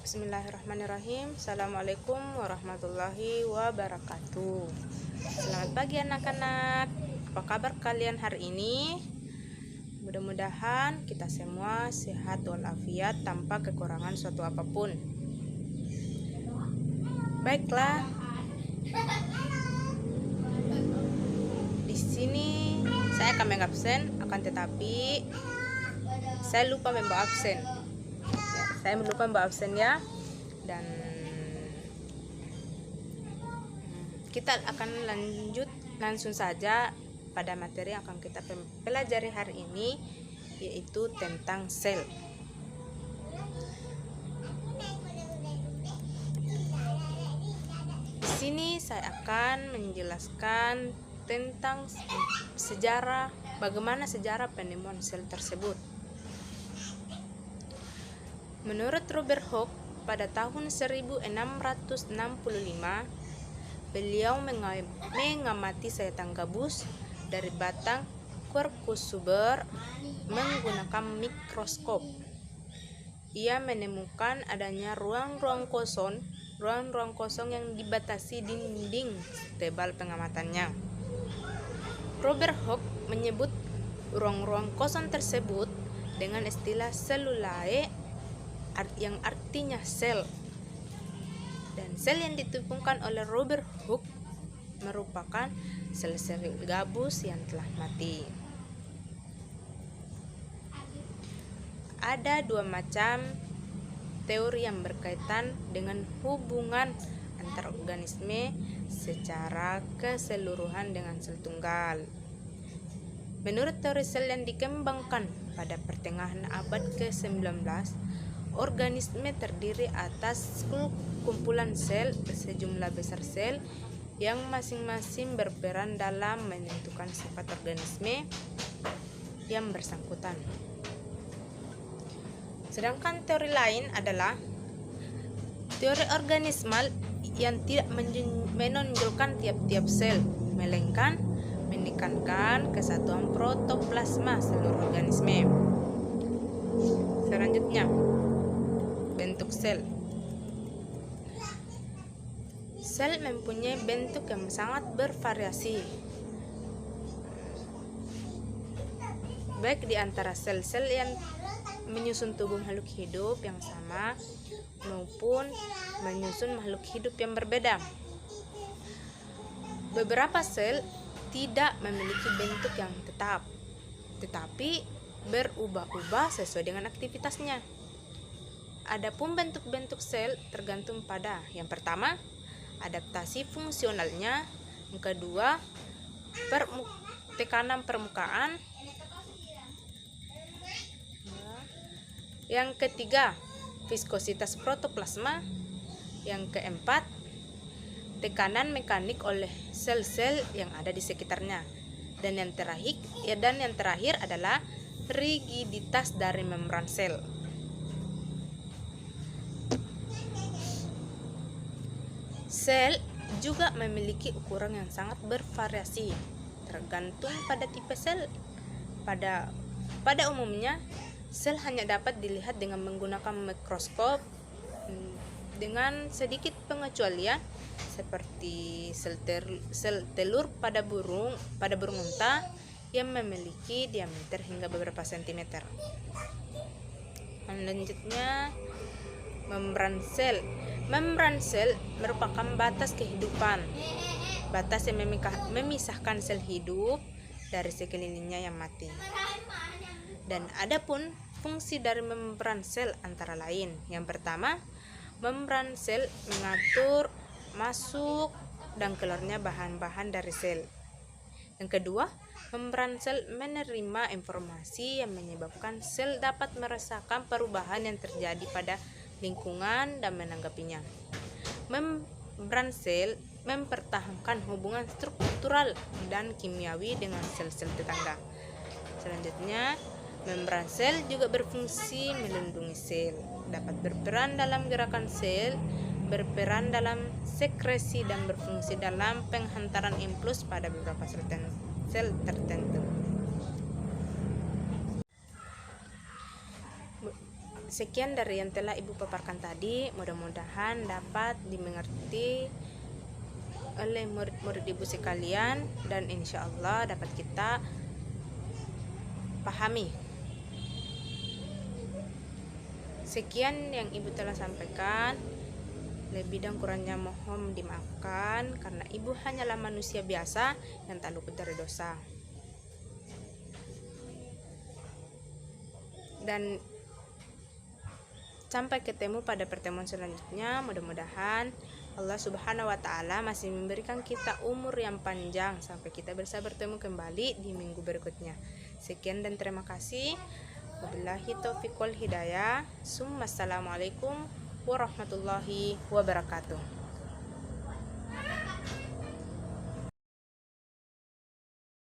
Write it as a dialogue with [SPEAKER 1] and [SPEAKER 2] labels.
[SPEAKER 1] Bismillahirrahmanirrahim. Assalamualaikum warahmatullahi wabarakatuh. Selamat pagi anak-anak. Apa kabar kalian hari ini? Mudah-mudahan kita semua sehat walafiat tanpa kekurangan suatu apapun. Baiklah. Di sini saya akan mengabsen, akan tetapi saya lupa membawa absen. Saya lupa membawa absen ya. Dan kita akan lanjut langsung saja pada materi yang akan kita pelajari hari ini, yaitu tentang sel. Di sini saya akan menjelaskan tentang sejarah, bagaimana sejarah penemuan sel tersebut. Menurut Robert Hooke, pada tahun 1665, beliau mengamati sayatan gabus dari batang Quercus subur menggunakan mikroskop. Ia menemukan adanya ruang-ruang kosong yang dibatasi dinding tebal pengamatannya. Robert Hooke menyebut ruang-ruang kosong tersebut dengan istilah selulae, yang artinya sel. Dan sel yang ditemukan oleh Robert Hooke merupakan sel-sel gabus yang telah mati. Ada dua macam teori yang berkaitan dengan hubungan antar organisme secara keseluruhan dengan sel tunggal. Menurut teori sel yang dikembangkan pada pertengahan abad ke-19, organisme terdiri atas kumpulan sel sejumlah besar sel yang masing-masing berperan dalam menentukan sifat organisme yang bersangkutan. Sedangkan teori lain adalah teori organismal yang tidak menonjolkan tiap-tiap sel, melainkan menekankan kesatuan protoplasma seluruh organisme. Selanjutnya, bentuk sel. Sel mempunyai bentuk yang sangat bervariasi, baik di antara sel-sel yang menyusun tubuh makhluk hidup yang sama maupun menyusun makhluk hidup yang berbeda. Beberapa sel tidak memiliki bentuk yang tetap, tetapi berubah-ubah sesuai dengan aktivitasnya. Adapun bentuk-bentuk sel tergantung pada yang pertama, adaptasi fungsionalnya, yang kedua, tekanan permukaan, yang ketiga, viskositas protoplasma, yang keempat, tekanan mekanik oleh sel-sel yang ada di sekitarnya, dan yang terakhir adalah rigiditas dari membran sel. Sel juga memiliki ukuran yang sangat bervariasi, tergantung pada tipe sel. Pada umumnya, sel hanya dapat dilihat dengan menggunakan mikroskop, dengan sedikit pengecualian seperti sel telur pada burung unta yang memiliki diameter hingga beberapa sentimeter. Selanjutnya, membran sel. Membran sel merupakan batas kehidupan, batas yang memisahkan sel hidup dari sekelilingnya yang mati. Dan adapun fungsi dari membran sel antara lain, yang pertama, membran sel mengatur masuk dan keluarnya bahan-bahan dari sel. Yang kedua, membran sel menerima informasi yang menyebabkan sel dapat merasakan perubahan yang terjadi pada lingkungan dan menanggapinya. Membran sel mempertahankan hubungan struktural dan kimiawi dengan sel-sel tetangga. Selanjutnya, membran sel juga berfungsi melindungi sel, dapat berperan dalam gerakan sel, berperan dalam sekresi, dan berfungsi dalam penghantaran impuls pada beberapa sel tertentu. Sekian dari yang telah Ibu paparkan tadi, mudah-mudahan dapat dimengerti oleh murid-murid Ibu sekalian, dan insya Allah dapat kita pahami. Sekian yang Ibu telah sampaikan, lebih dan kurangnya mohon dimaafkan karena Ibu hanyalah manusia biasa yang tak luput dari dosa. Dan sampai ketemu pada pertemuan selanjutnya. Mudah-mudahan Allah Subhanahu wa Ta'ala masih memberikan kita umur yang panjang sampai kita bisa bertemu kembali di minggu berikutnya. Sekian dan terima kasih. Wabillahi taufiq wal hidayah. Assalamualaikum warahmatullahi wabarakatuh.